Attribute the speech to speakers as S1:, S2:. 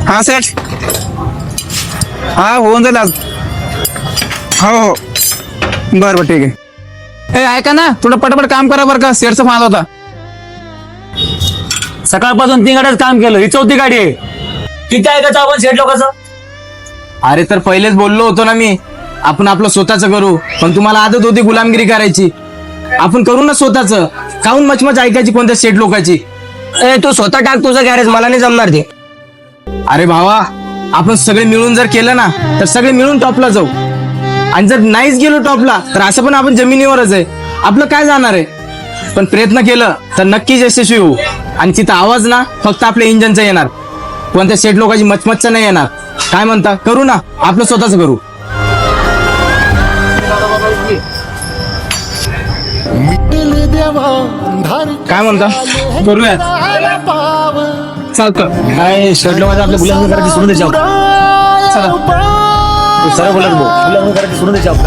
S1: हा सेठ, हा होऊन जाईल आज. हो बरं ठीक आहे. ए ऐका ना, थोडं पटापट काम करा बरं का, सेठचा फोन होता.
S2: सकाळपासून 3 गाड्यात काम केलं, ही 4थी गाडी आहे. किती ऐकायचं आपण शेठ लोकांचं?
S3: अरे तर पहिलेच बोललो होतो ना मी, आपण आपलं स्वतःच करू. पण तुम्हाला आदत होती गुलामगिरी करायची. आपण करू ना स्वतःच. काहून मचमच ऐकायची कोणत्या शेठ लोकांची?
S2: ए तू स्वतः टाक तुझं गॅरेज, मला नाही जमणार ते.
S3: अरे भावा, आपण सगळे मिळून जर केलं ना तर सगळे मिळून टॉपला जाऊ. आणि जर नाहीच गेलो टॉपला तर असं पण आपण जमिनीवरच आहे. आपलं काय जाणार आहे? पण प्रयत्न केलं तर नक्कीच यशस्वी होऊ. आणि तिथं आवाज ना फक्त आपल्या इंजनचा येणार, कोणत्या शेठ लोकांची मचमचचा नाही येणार. काय म्हणता, करू ना आपलं स्वतःच करू. काय म्हणता, करूया? चालतं.
S2: काय शेठ लोकांचं आपल्या गुलामी करायची सोडून द्यायची आपण.
S3: चला.
S2: सरळ बोलत भाऊ, गुलामी करायची सोडून द्यायची आपण.